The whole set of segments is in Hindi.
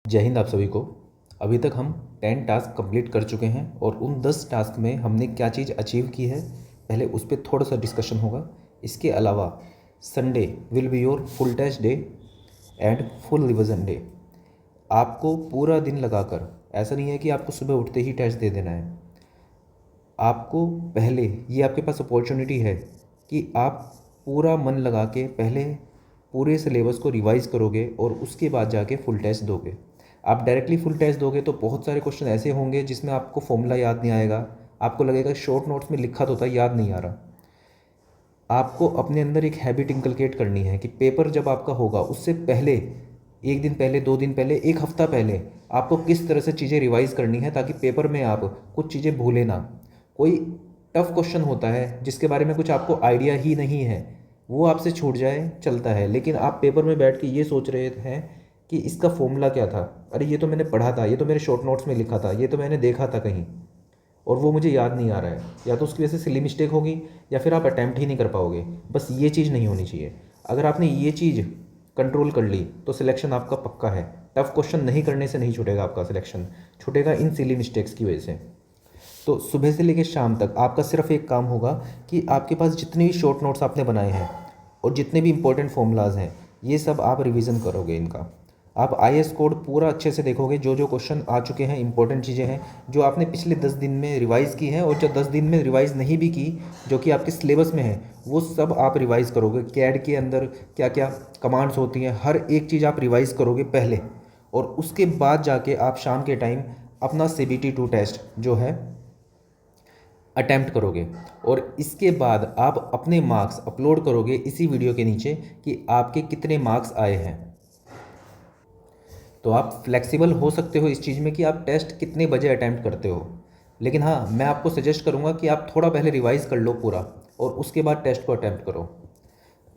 जय हिंद आप सभी को। अभी तक हम 10 टास्क कंप्लीट कर चुके हैं और उन 10 टास्क में हमने क्या चीज़ अचीव की है पहले उस पर थोड़ा सा डिस्कशन होगा। इसके अलावा Sunday will be your full test day and full revision day. आपको पूरा दिन लगाकर, ऐसा नहीं है कि आपको सुबह उठते ही टेस्ट दे देना है। आपको पहले ये आपके पास अपॉर्चुनिटी है कि आप पूरा मन लगा के पहले पूरे सिलेबस को रिवाइज़ करोगे और उसके बाद जाके फुल टेस्ट दोगे। आप डायरेक्टली फुल टेस्ट दोगे तो बहुत सारे क्वेश्चन ऐसे होंगे जिसमें आपको फॉर्मूला याद नहीं आएगा, आपको लगेगा शॉर्ट नोट्स में लिखा तो था याद नहीं आ रहा। आपको अपने अंदर एक हैबिट इंकलकेट करनी है कि पेपर जब आपका होगा उससे पहले, एक दिन पहले, 2 दिन पहले, एक हफ्ता पहले आपको किस तरह से चीज़ें रिवाइज़ करनी है ताकि पेपर में आप कुछ चीज़ें भूलें ना। कोई टफ क्वेश्चन होता है जिसके बारे में कुछ आपको आइडिया ही नहीं है, वो आपसे छूट जाए चलता है, लेकिन आप पेपर में बैठ के ये सोच रहे हैं कि इसका फॉर्मूला क्या था, अरे ये तो मैंने पढ़ा था, ये तो मेरे शॉर्ट नोट्स में लिखा था, ये तो मैंने देखा था कहीं और वो मुझे याद नहीं आ रहा है। या तो उसकी वजह से सिली मिस्टेक होगी या फिर आप अटैम्प्ट ही नहीं कर पाओगे। बस ये चीज़ नहीं होनी चाहिए। अगर आपने ये चीज़ कंट्रोल कर ली तो सिलेक्शन आपका पक्का है। टफ क्वेश्चन नहीं करने से नहीं छूटेगा आपका सिलेक्शन, छूटेगा इन सिली मिस्टेक्स की वजह से। तो सुबह से लेकर शाम तक आपका सिर्फ एक काम होगा कि आपके पास जितने भी शॉर्ट नोट्स आपने बनाए हैं और जितने भी इंपॉर्टेंट फॉर्मूलाज हैं ये सब आप रिवीजन करोगे। इनका आप IAS कोड पूरा अच्छे से देखोगे, जो जो क्वेश्चन आ चुके हैं, इंपॉर्टेंट चीज़ें हैं जो आपने पिछले 10 दिन में रिवाइज़ की हैं और जो 10 दिन में रिवाइज़ नहीं भी की, जो कि आपके सिलेबस में है, वो सब आप रिवाइज़ करोगे। कैड के अंदर क्या क्या कमांड्स होती हैं, हर एक चीज़ आप रिवाइज़ करोगे पहले, और उसके बाद जाके आप शाम के टाइम अपना CBT 2 टेस्ट जो है अटैम्प्ट करोगे। और इसके बाद आप अपने मार्क्स अपलोड करोगे इसी वीडियो के नीचे कि आपके कितने मार्क्स आए हैं। तो आप फ्लेक्सिबल हो सकते हो इस चीज़ में कि आप टेस्ट कितने बजे अटैम्प्ट करते हो। लेकिन हाँ, मैं आपको सजेस्ट करूँगा कि आप थोड़ा पहले रिवाइज़ कर लो पूरा और उसके बाद टेस्ट को अटैम्प्ट करो।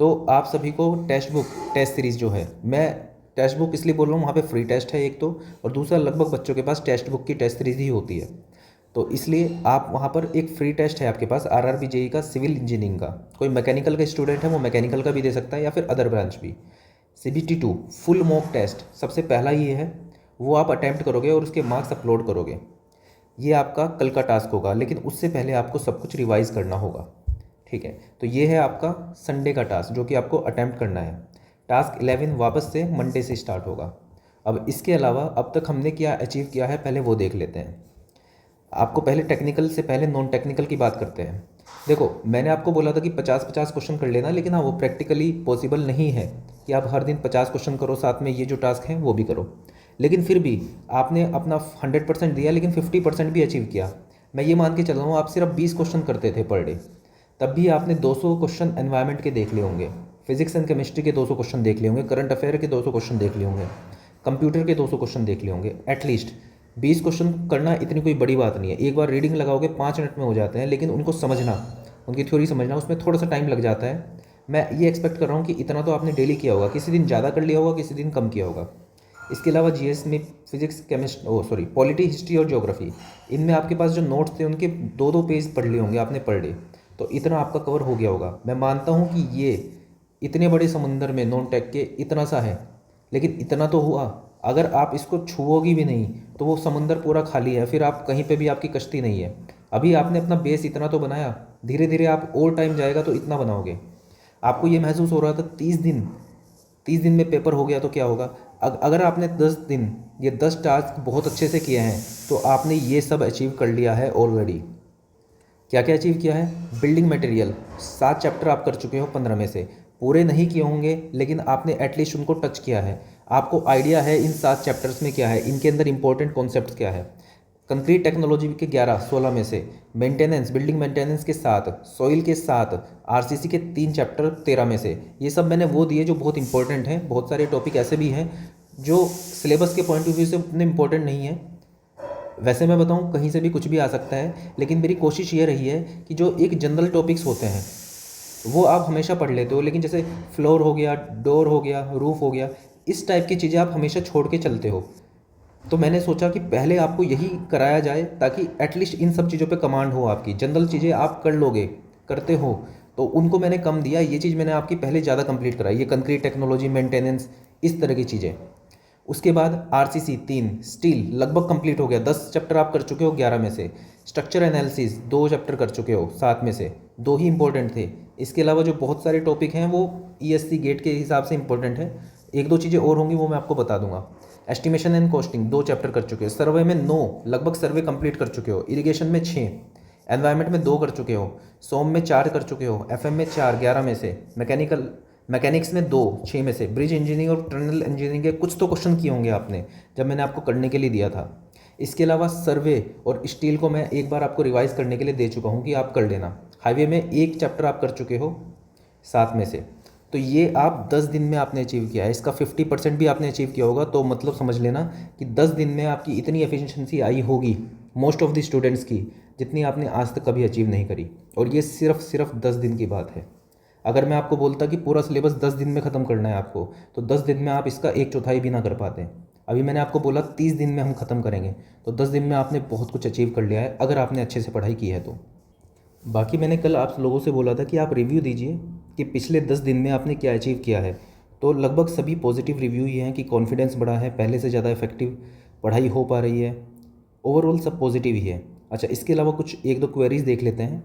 तो आप सभी को टेस्ट बुक, टेस्ट सीरीज़ जो है, मैं टेस्ट बुक इसलिए बोल रहा हूँ, वहाँ पे फ्री टेस्ट है एक तो, और दूसरा लगभग बच्चों के पास टेस्ट बुक की टेस्ट सीरीज़ ही होती है। तो इसलिए आप वहाँ पर एक फ्री टेस्ट है आपके पास RRB JEE का, सिविल इंजीनियरिंग का। कोई मैकेनिकल का स्टूडेंट है वो मैकेनिकल का भी दे सकता है या फिर अदर ब्रांच भी। CBT 2 फुल मॉक टेस्ट सबसे पहला ये है, वो आप अटैम्प्ट करोगे और उसके मार्क्स अपलोड करोगे। ये आपका कल का टास्क होगा, लेकिन उससे पहले आपको सब कुछ रिवाइज़ करना होगा। ठीक है, तो ये है आपका संडे का टास्क जो कि आपको अटैम्प्ट करना है। टास्क 11 वापस से मंडे से स्टार्ट होगा। अब इसके अलावा अब तक हमने क्या अचीव किया है पहले वो देख लेते हैं। आपको पहले टेक्निकल से पहले नॉन टेक्निकल की बात करते हैं। देखो, मैंने आपको बोला था कि 50-50 क्वेश्चन कर लेना, लेकिन हाँ, वो प्रैक्टिकली पॉसिबल नहीं है कि आप हर दिन 50 क्वेश्चन करो, साथ में ये जो टास्क हैं वो भी करो। लेकिन फिर भी आपने अपना 100% दिया, लेकिन 50% भी अचीव किया। मैं ये मान के चल रहा हूँ आप सिर्फ 20 क्वेश्चन करते थे पर डे, तब भी आपने 200 क्वेश्चन एनवायरनमेंट के देख लिए होंगे, फिजिक्स एंड केमिस्ट्री के 200 क्वेश्चन देख लिए होंगे, करंट अफेयर के 200 क्वेश्चन देख लिए होंगे, कंप्यूटर के 200 क्वेश्चन देख लिए होंगे। एटलीस्ट 20 क्वेश्चन करना इतनी कोई बड़ी बात नहीं है। एक बार रीडिंग लगाओगे 5 मिनट में हो जाते हैं, लेकिन उनको समझना, उनकी थ्योरी समझना, उसमें थोड़ा सा टाइम लग जाता है। मैं ये एक्सपेक्ट कर रहा हूँ कि इतना तो आपने डेली किया होगा, किसी दिन ज़्यादा कर लिया होगा, किसी दिन कम किया होगा। इसके अलावा GS में फिजिक्स, पॉलिटी, हिस्ट्री और ज्योग्राफी, इनमें आपके पास जो नोट्स थे उनके 2-2 पेज पढ़ लिए होंगे आपने पर डे, तो इतना आपका कवर हो गया होगा। मैं मानता हूँ कि ये इतने बड़े समुंदर में नॉन टेक के इतना सा है, लेकिन इतना तो हुआ। अगर आप इसको छुओगी भी नहीं तो वो समुंदर पूरा खाली है, फिर आप कहीं पे भी आपकी कश्ती नहीं है। अभी आपने अपना बेस इतना तो बनाया, धीरे धीरे आप और टाइम जाएगा तो इतना बनाओगे। आपको ये महसूस हो रहा था 30 दिन में पेपर हो गया तो क्या होगा। अगर आपने 10 दिन, ये 10 टास्क बहुत अच्छे से किए हैं तो आपने ये सब अचीव कर लिया है ऑलरेडी। क्या क्या अचीव किया है? बिल्डिंग मटेरियल 7 चैप्टर आप कर चुके हो 15 में से। पूरे नहीं किए होंगे लेकिन आपने एटलीस्ट उनको टच किया है। आपको आइडिया है इन 7 चैप्टर्स में क्या है, इनके अंदर इंपॉर्टेंट कॉन्सेप्ट्स क्या है। कंक्रीट टेक्नोलॉजी के 11-16 में से, मेंटेनेंस, बिल्डिंग मेंटेनेंस के 7, सॉइल के 7, RCC के 3 चैप्टर 13 में से। ये सब मैंने वो दिए जो बहुत इंपॉर्टेंट हैं। बहुत सारे टॉपिक ऐसे भी हैं जो सिलेबस के पॉइंट ऑफ व्यू से उतने इंपॉर्टेंट नहीं है। वैसे मैं बताऊं, कहीं से भी कुछ भी आ सकता है, लेकिन मेरी कोशिश ये रही है कि जो एक जनरल टॉपिक्स होते हैं वो आप हमेशा पढ़ लेते हो, लेकिन जैसे फ्लोर हो गया, डोर हो गया, रूफ हो गया, इस टाइप की चीज़ें आप हमेशा छोड़ के चलते हो। तो मैंने सोचा कि पहले आपको यही कराया जाए ताकि एटलीस्ट इन सब चीज़ों पे कमांड हो आपकी। जनरल चीज़ें आप कर लोगे, करते हो, तो उनको मैंने कम दिया। ये चीज़ मैंने आपकी पहले ज़्यादा कंप्लीट कराई, ये कंक्रीट टेक्नोलॉजी, मेंटेनेंस, इस तरह की चीज़ें। उसके बाद आरसीसी 3, स्टील लगभग कंप्लीट हो गया, 10 चैप्टर आप कर चुके हो 11 में से। स्ट्रक्चर एनालिसिस 2 चैप्टर कर चुके हो 7 में से, 2 ही इंपॉर्टेंट थे। इसके अलावा जो बहुत सारे टॉपिक हैं वो ईएससी गेट के हिसाब से इंपॉर्टेंट है, 1-2 चीज़ें और होंगी वो मैं आपको बता दूंगा। एस्टिमेशन एंड कॉस्टिंग 2 चैप्टर कर चुके हो, सर्वे में 9 लगभग सर्वे कंप्लीट कर चुके हो, इरिगेशन में 6, एनवायरनमेंट में 2 कर चुके हो, सोम में 4 कर चुके हो, एफएम में 4 11 में से, मैकेनिक्स में 2 6 में से, ब्रिज इंजीनियरिंग और टनल इंजीनियरिंग के कुछ तो क्वेश्चन किए होंगे आपने जब मैंने आपको करने के लिए दिया था। इसके अलावा सर्वे और स्टील को मैं एक बार आपको रिवाइज करने के लिए दे चुका हूँ कि आप कर लेना। हाईवे में 1 चैप्टर आप कर चुके हो 7 में से, तो ये आप 10 दिन में आपने अचीव किया है। इसका 50% भी आपने अचीव किया होगा, तो मतलब समझ लेना कि 10 दिन में आपकी इतनी एफिशिएंसी आई होगी मोस्ट ऑफ द स्टूडेंट्स की, जितनी आपने आज तक कभी अचीव नहीं करी। और ये सिर्फ 10 दिन की बात है। अगर मैं आपको बोलता कि पूरा सिलेबस 10 दिन में ख़त्म करना है आपको, तो 10 दिन में आप इसका 1/4 भी ना कर पाते। अभी मैंने आपको बोला 30 दिन में हम ख़त्म करेंगे, तो 10 दिन में आपने बहुत कुछ अचीव कर लिया है अगर आपने अच्छे से पढ़ाई की है तो। बाकी मैंने कल आप लोगों से बोला था कि आप रिव्यू दीजिए कि पिछले 10 दिन में आपने क्या अचीव किया है, तो लगभग सभी पॉजिटिव रिव्यू ही हैं कि कॉन्फिडेंस बढ़ा है, पहले से ज़्यादा इफेक्टिव पढ़ाई हो पा रही है, ओवरऑल सब पॉजिटिव ही है। अच्छा, इसके अलावा कुछ 1-2 क्वेरीज देख लेते हैं।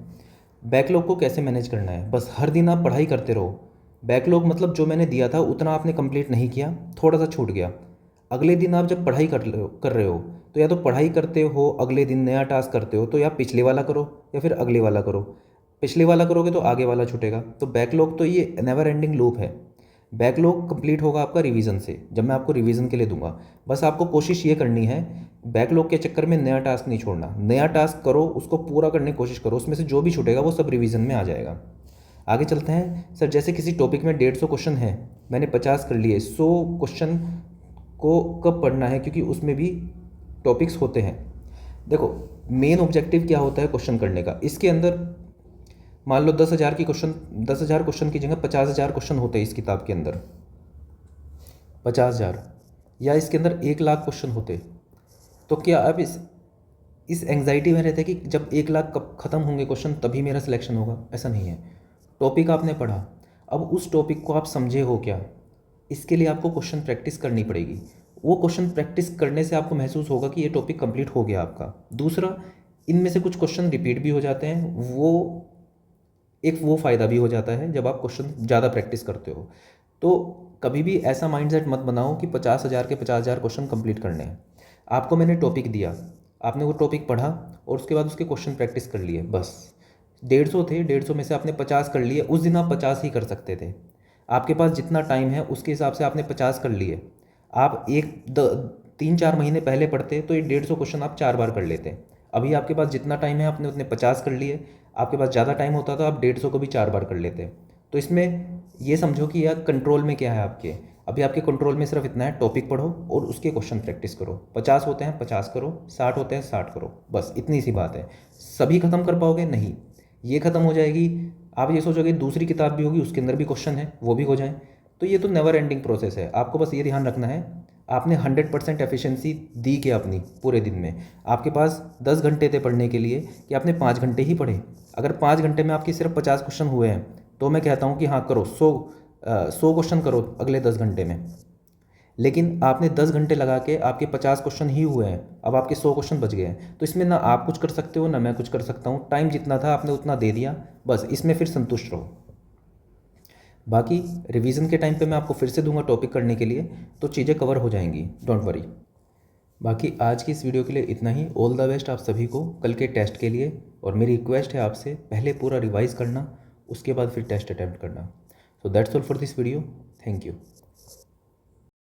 बैकलॉग को कैसे मैनेज करना है? बस हर दिन आप पढ़ाई करते रहो। बैकलॉग मतलब जो मैंने दिया था उतना आपने कंप्लीट नहीं किया, थोड़ा सा छूट गया, अगले दिन आप जब पढ़ाई कर रहे हो तो या तो पढ़ाई करते हो, अगले दिन नया टास्क करते हो, तो या पिछले वाला करो या फिर अगले वाला करो। पिछले वाला करोगे तो आगे वाला छूटेगा। तो बैकलॉग तो ये नेवर एंडिंग लूप है। बैकलॉग कंप्लीट होगा आपका रिवीजन से, जब मैं आपको रिवीजन के लिए दूंगा। बस आपको कोशिश ये करनी है, बैकलॉग के चक्कर में नया टास्क नहीं छोड़ना। नया टास्क करो, उसको पूरा करने की कोशिश करो, उसमें से जो भी छूटेगा वो सब रिवीजन में आ जाएगा। आगे चलते हैं सर। जैसे किसी टॉपिक में 150 क्वेश्चन है, मैंने 50 कर लिए, 100 क्वेश्चन को कब पढ़ना है, क्योंकि उसमें भी टॉपिक्स होते हैं। देखो, मेन ऑब्जेक्टिव क्या होता है क्वेश्चन करने का, इसके अंदर मान लो 10,000 क्वेश्चन की जगह 50,000 क्वेश्चन होते हैं इस किताब के अंदर, 50,000, या इसके अंदर 1,00,000 क्वेश्चन होते, तो क्या आप इस एंग्जाइटी में रहते कि जब 1,00,000 कब ख़त्म होंगे क्वेश्चन तभी मेरा सिलेक्शन होगा? ऐसा नहीं है। टॉपिक आपने पढ़ा, अब उस टॉपिक को आप समझे हो क्या, इसके लिए आपको क्वेश्चन प्रैक्टिस करनी पड़ेगी। वो क्वेश्चन प्रैक्टिस करने से आपको महसूस होगा कि ये टॉपिक कंप्लीट हो गया आपका। दूसरा, इनमें से कुछ क्वेश्चन रिपीट भी हो जाते हैं, वो फ़ायदा भी हो जाता है जब आप क्वेश्चन ज़्यादा प्रैक्टिस करते हो। तो कभी भी ऐसा माइंडसेट मत बनाओ कि 50,000 के 50,000 क्वेश्चन कंप्लीट करने हैं। आपको मैंने टॉपिक दिया, आपने वो टॉपिक पढ़ा और उसके बाद उसके क्वेश्चन प्रैक्टिस कर लिए, बस। 150 थे, 150 में से आपने 50 कर लिए। उस दिन आप 50 ही कर सकते थे, आपके पास जितना टाइम है उसके हिसाब से आपने 50 कर लिए। आप 3-4 महीने पहले पढ़ते तो ये 150 क्वेश्चन आप 4 बार कर लेते। अभी आपके पास जितना टाइम है आपने उतने 50 कर लिए। आपके पास ज़्यादा टाइम होता तो आप 150 को भी 4 बार कर लेते। तो इसमें ये समझो कि यार कंट्रोल में क्या है आपके, अभी आपके कंट्रोल में सिर्फ इतना है, टॉपिक पढ़ो और उसके क्वेश्चन प्रैक्टिस करो। 50 होते हैं 50 करो, 60 होते हैं 60 करो, बस इतनी सी बात है। सभी ख़त्म कर पाओगे? नहीं, ये ख़त्म हो जाएगी। आप ये सोचोगे दूसरी किताब भी होगी उसके अंदर भी क्वेश्चन है, वो भी हो जाए, तो ये तो नेवर एंडिंग प्रोसेस है। आपको बस ये ध्यान रखना है, आपने 100% एफिशिएंसी दी क्या अपनी पूरे दिन में? आपके पास 10 घंटे थे पढ़ने के लिए कि आपने 5 घंटे ही पढ़े? अगर 5 घंटे में आपके सिर्फ 50 क्वेश्चन हुए हैं तो मैं कहता हूँ कि हाँ करो, 100 क्वेश्चन करो अगले 10 घंटे में। लेकिन आपने 10 घंटे लगा के आपके 50 क्वेश्चन ही हुए हैं, अब आपके 100 क्वेश्चन बच गए हैं, तो इसमें ना आप कुछ कर सकते हो ना मैं कुछ कर सकता हूँ। टाइम जितना था आपने उतना दे दिया, बस इसमें फिर संतुष्ट रहो। बाकी रिवीजन के टाइम पे मैं आपको फिर से दूंगा टॉपिक करने के लिए, तो चीज़ें कवर हो जाएंगी, डोंट वरी। बाकी आज की इस वीडियो के लिए इतना ही। ऑल द बेस्ट आप सभी को कल के टेस्ट के लिए, और मेरी रिक्वेस्ट है आपसे पहले पूरा रिवाइज करना, उसके बाद फिर टेस्ट अटैम्प्ट करना। So that's all for this video, thank you.